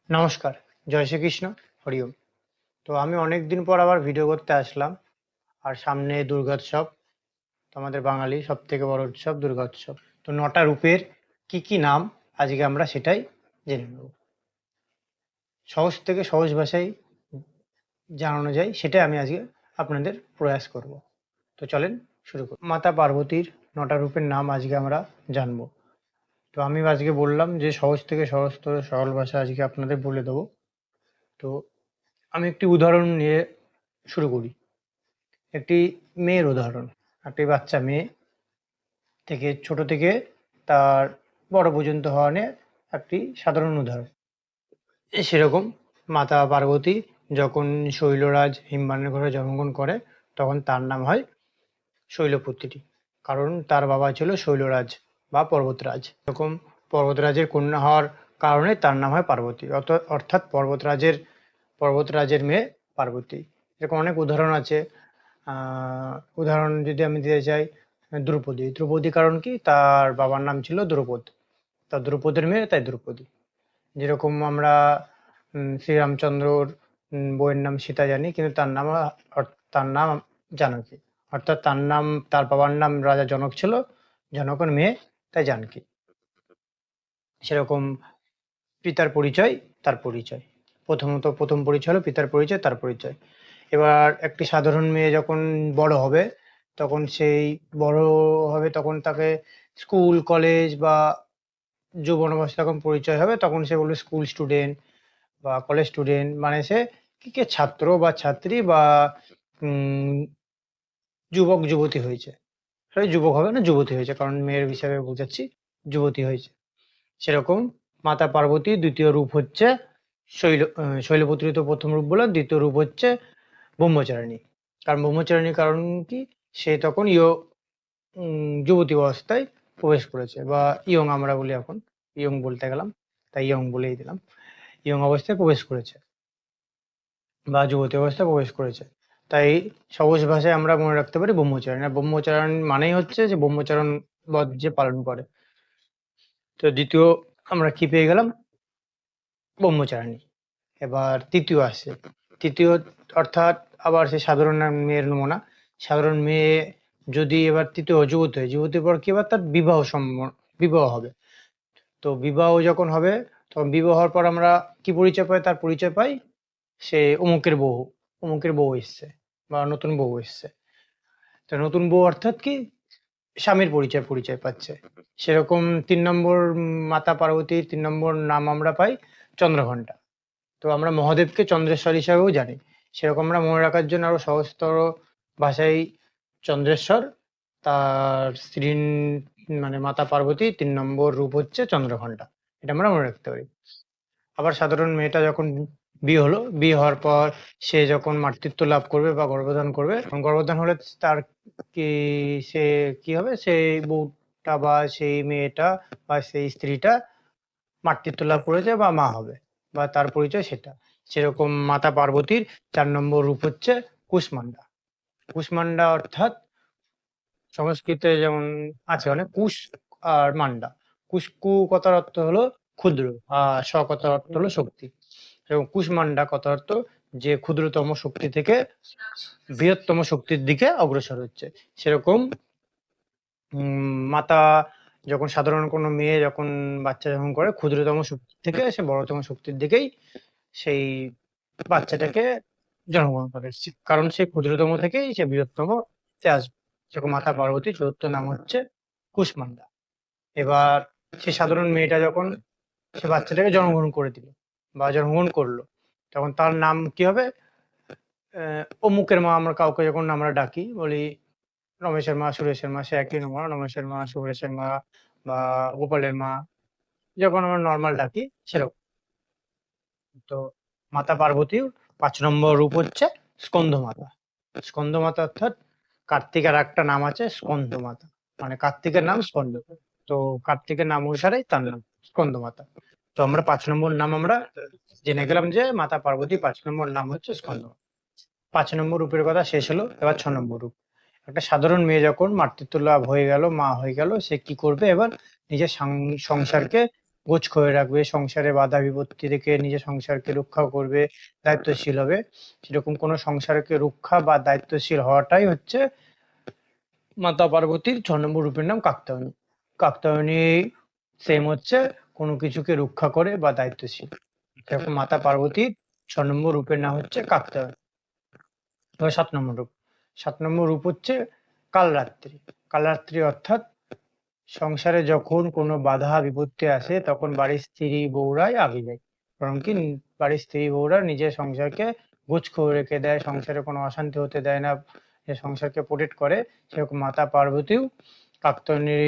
নমস্কার, জয় শ্রীকৃষ্ণ, হরি ওম। তো আমি অনেকদিন পর আবার ভিডিও করতে আসলাম। আর সামনে দুর্গোৎসব, তো আমাদের বাঙালি সবথেকে বড় উৎসব দুর্গোৎসব। তো ৯টা রূপের কি নাম আজকে আমরা সেটাই জেনে নেব। সহজ থেকে সহজ ভাষায় জানানো যায় সেটাই আমি আজকে আপনাদের প্রয়াস করব। তো চলেন শুরু করি। মাতা পার্বতীর ৯টা রূপের নাম আজকে আমরা জানবো। তো আমি আজকে বললাম যে সহজ থেকে সহজতর সরল ভাষা আজকে আপনাদের বলে দেবো। তো আমি একটি উদাহরণ নিয়ে শুরু করি। একটি মেয়ের উদাহরণ। একটি বাচ্চা মেয়ে থেকে ছোট থেকে তার বড় পর্যন্ত হওয়া নিয়ে একটি সাধারণ উদাহরণ। সেরকম মাতা পার্বতী যখন শৈলরাজ হিমবানের ঘরে জন্মগ্রহণ করে তখন তার নাম হয় শৈলপুত্রী। কারণ তার বাবা ছিল শৈলরাজ বা পর্বতরাজ। এরকম পর্বতরাজের কন্যা হওয়ার কারণে তার নাম হয় পার্বতী। অর্থাৎ পর্বতরাজের মেয়ে পার্বতী। এরকম অনেক উদাহরণ আছে। উদাহরণ যদি আমি দিতে চাই, দ্রৌপদী কারণ কি তার বাবার নাম ছিল দ্রৌপদ, তা দ্রৌপদের মেয়ে তাই দ্রৌপদী। যেরকম আমরা শ্রীরামচন্দ্রর বইয়ের নাম সীতা জানি, কিন্তু তার নাম জানকী। অর্থাৎ তার বাবার নাম রাজা জনক ছিল, জনকের মেয়ে তাই জানকী। সেরকম পিতার পরিচয় তার পরিচয়, প্রথম পরিচয় হলো পিতার পরিচয় তার পরিচয়। এবার একটি সাধারণ মেয়ে যখন বড় হবে তখন বড় তখন তাকে স্কুল কলেজ বা যৌবন অবস্থা যখন পরিচয় হবে তখন সে বলবে স্কুল স্টুডেন্ট বা কলেজ স্টুডেন্ট, মানে সে কি ছাত্র বা ছাত্রী বা উম, যুবক যুবতী হয়েছে। সরি, যুবক হবে না, যুবতী হয়েছে, কারণ মেয়ের হিসাবে বোঝাচ্ছি, যুবতী হয়েছে। সেরকম মাতা পার্বতী দ্বিতীয় রূপ হচ্ছে শৈলপুত্রী। তো প্রথম রূপ বললাম, দ্বিতীয় রূপ হচ্ছে ব্রহ্মচারিণী। কারণ ব্রহ্মচারিণী কারণ কি, সে তখন যুবতী অবস্থায় প্রবেশ করেছে, বা ইয়ং আমরা বলি, এখন ইয়ং বলতে গেলাম তাই ইয়ং বলেই দিলাম। ইয়ং অবস্থায় প্রবেশ করেছে বা যুবতী অবস্থায় প্রবেশ করেছে। তাই সহজ ভাষায় আমরা মনে রাখতে পারি ব্রহ্মচারিণী। আর ব্রহ্মচারণ মানেই হচ্ছে যে ব্রহ্মচারণ বধ যে পালন করে। তো দ্বিতীয় আমরা কি পেয়ে গেলাম, ব্রহ্মচারিণী। এবার তৃতীয় আসে। তৃতীয় অর্থাৎ আবার সে সাধারণ মেয়ের নমুনা। সাধারণ মেয়ে যদি এবার তৃতীয় যুবতী হয়, যুবতীর পর কি, এবার তার বিবাহ হবে। তো বিবাহ যখন হবে তখন বিবাহ হওয়ার পর আমরা কি পরিচয় পাই, তার পরিচয় পাই সে অমুকের বউ এসছে বা নতুন বউ এসছে। তো নতুন বউ অর্থাৎ কি, স্বামীর পরিচয় পাচ্ছে। সেরকম ৩ নম্বর মাতা পার্বতীর ৩ নম্বর নাম আমরা পাই চন্দ্রঘণ্টা। তো আমরা মহাদেবকে চন্দ্রেশ্বর হিসাবেও জানি। সেরকম আমরা মনে রাখার জন্য আরো সহজতর ভাষায় চন্দ্রেশ্বর, তার স্ত্রী মানে মাতা পার্বতী ৩ নম্বর রূপ হচ্ছে চন্দ্রঘণ্টা। এটা আমরা মনে রাখতে পারি। আবার সাধারণ মেয়েটা যখন বিয়ে হওয়ার পর সে যখন মাতৃত্ব লাভ করবে বা গর্ভধান করবে, তখন গর্ভধান হলে তার কি সে কি হবে, সেই বউটা বা সেই মেয়েটা বা সেই স্ত্রীটা মাতৃত্ব লাভ করেছে বা মা হবে, বা তার পরিচয় সেটা। সেরকম মাতা পার্বতীর ৪ নম্বর রূপ হচ্ছে কুষ্মান্ডা। কুষ্মান্ডা অর্থাৎ সংস্কৃতে যেমন আছে অনেক কুশ আর মান্ডা। কথার অর্থ হলো ক্ষুদ্র, আর কথার অর্থ হলো শক্তি। এবং কুষ্মান্ডা কথার অর্থ যে ক্ষুদ্রতম শক্তি থেকে বৃহত্তম শক্তির দিকে অগ্রসর হচ্ছে। সেরকম মাতা যখন সাধারণ কোনো মেয়ে যখন বাচ্চা যখন করে, ক্ষুদ্রতম শক্তি থেকে সে বড়তম শক্তির দিকেই সেই বাচ্চাটাকে জন্মগ্রহণ করে, কারণ সে ক্ষুদ্রতম থেকেই সে বৃহত্তম তে আসবে। সেরকম মাতা পার্বতী চতুর্থ নাম হচ্ছে কুষ্মান্ডা। এবার সে সাধারণ মেয়েটা যখন সে বাচ্চাটাকে জন্মগ্রহণ করে দিল বা জন্মগ্রহণ করলো, তখন তার নাম কি হবে, অমুকের মা। আমরা কাউকে যখন আমরা ডাকি, বলি রমেশের মা, সুরেশের মা, সে একই নাম, রমেশের মা, সুরেশের মা বা গোপালের মা, যখন আমরা নর্মাল ডাকি সেরকম। তো মাতা পার্বতীর ৫ নম্বর রূপ হচ্ছে স্কন্দমাতা। স্কন্দমাতা অর্থাৎ কার্তিকের একটা নাম আছে স্কন্দমাতা, মানে কার্তিকের নাম স্কন্দ। তো কার্তিকের নাম অনুসারে তার নাম স্কন্দমাতা। তো আমরা ৫ নম্বর নাম আমরা জেনে গেলাম যে মাতা পার্বতী ৫ নম্বর নাম হচ্ছে স্কন্দমাতা। ৫ নম্বর রূপের কথা শেষ হলো। এবার ৬ নম্বর রূপ। একটা সাধারণ মেয়ে যখন মাতৃত্ব লাভ হয়ে গেল, মা হয়ে গেল, সে কি করবে, এবার নিজের সংসারকে গোছ করে রাখবে, সংসারে বাধা বিপত্তি থেকে নিজের সংসারকে রক্ষা করবে, দায়িত্বশীল হবে। সেরকম কোনো সংসারকে রক্ষা বা দায়িত্বশীল হওয়াটাই হচ্ছে মাতা পার্বতীর 6 নম্বর রূপের নাম কাত্যায়নী। কাত্যায়নী সেম হচ্ছে কোনো কিছুকে রক্ষা করে বা দায়িত্বশীল। সেরকম মাতা পার্বতীর 6 নম্বর রূপের নাম হচ্ছে কাত্যায়নী। এবার 7 নম্বর রূপ। 7 নম্বর রূপ হচ্ছে কালরাত্রি। কালরাত্রি অর্থাৎ সংসারে যখন কোনো বাধা বিপত্তি আসে তখন বাড়ির স্ত্রী বউরাই আগে যায়। কারণ কি বাড়ির স্ত্রী বউরা নিজের সংসারকে গোছ করে রেখে দেয়, সংসারে কোনো অশান্তি হতে দেয় না, যে সংসারকে প্রোটেক্ট করে। সেরকম মাতা পার্বতীও কাত্যায়নী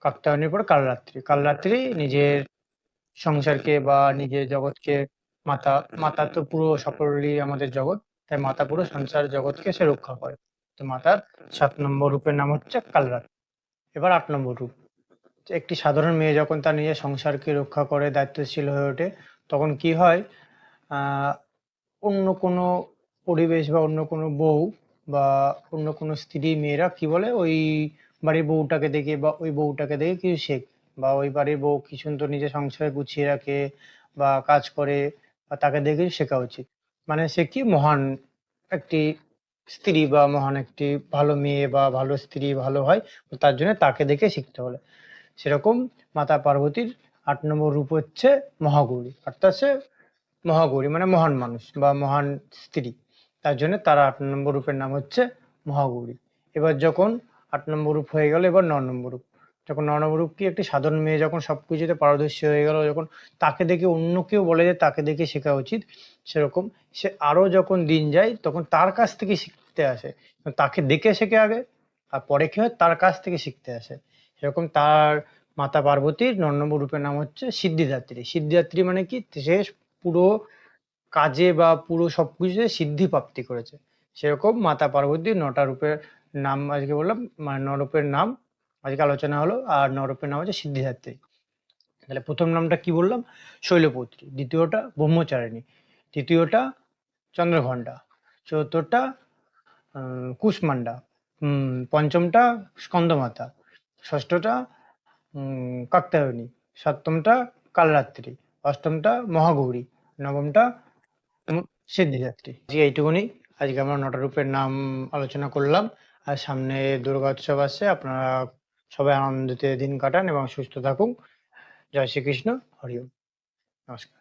কাত্যায়নীর পর কালরাত্রি। কালরাত্রি নিজের সংসারকে বা নিজের জগৎকে মাতা মাতা তো পুরো সকলেরই আমাদের জগৎ, তাই মাতা পুরো সংসার জগৎকে সে রক্ষা করে। তো মাতার 7 নম্বর রূপের নাম হচ্ছে কালরাত্রি। এবার 8 নম্বর রূপ। একটি সাধারণ মেয়ে যখন তার নিজের সংসারকে রক্ষা করে দায়িত্বশীল হয়ে ওঠে তখন কি হয়, আহ অন্য কোনো পরিবেশ বা অন্য কোনো বউ বা অন্য কোনো স্ত্রী মেয়েরা কি বলে ওই বাড়ির বউটাকে দেখে বা ওই বউটাকে দেখে কিছু শেখ, বা ওই বাড়ির বউ কি সুন্দর নিজের সংসার গুছিয়ে রাখে বা কাজ করে, বা তাকে দেখে শেখা উচিত। মানে সে কি মহান একটি স্ত্রী বা মহান একটি ভালো মেয়ে বা ভালো স্ত্রী ভালো হয়, তার জন্য তাকে দেখে শিখতে হলে। সেরকম মাতা পার্বতীর 8 নম্বর রূপ হচ্ছে মহাগৌরী, অর্থাৎ সে মহাগৌরী মানে মহান মানুষ বা মহান স্ত্রী। তার জন্য তার 8 নম্বর রূপের নাম হচ্ছে মহাগৌরী। এবার যখন 8 নম্বর রূপ হয়ে গেল, এবার 9 নম্বর রূপ। যখন 9 নম্বর রূপ কি, একটি সাধারণ মেয়ে যখন সবকিছুতে পারদর্শী হয়ে গেল, যখন তাকে দেখে অন্য কেউ বলে যে তাকে দেখে শেখা উচিত, সেরকম সে আরো যখন দিন যায় তখন তার কাছ থেকে শিখতে আসে। তাকে দেখে শেখে আগে, আর পরে কি হয় তার কাছ থেকে শিখতে আসে। সেরকম তার মাতা পার্বতীর 9 নম্বর রূপের নাম হচ্ছে সিদ্ধিদাত্রী। সিদ্ধিদাত্রী মানে কি, সে পুরো কাজে বা পুরো সবকিছুতে সিদ্ধি প্রাপ্তি করেছে। সেরকম মাতা পার্বতীর 9টা রূপের নাম আজকে বললাম, মানে 9 রূপের নাম আজকে আলোচনা হলো। আর 9 রূপের নাম হচ্ছে সিদ্ধিদাত্রী। তাহলে প্রথম নামটা কি বললাম, শৈলপুত্রী। দ্বিতীয়টা ব্রহ্মচারিণী। তৃতীয়টা চন্দ্রঘণ্টা। চতুর্থটা কুষ্মান্ডা। পঞ্চমটা স্কন্দমাতা। ষষ্ঠটা কাত্যায়নী। সপ্তমটা কালরাত্রি। অষ্টমটা মহাগৌরী। নবমটা সিদ্ধিদাত্রী। আজকে এইটুকুনি। আজকে আমরা 9টা রূপের নাম আলোচনা করলাম। আর সামনে দুর্গা উৎসব আসছে, আপনারা সবাই আনন্দতে দিন কাটান এবং সুস্থ থাকুন। জয় শ্রীকৃষ্ণ। হরি ওম। নমস্কার।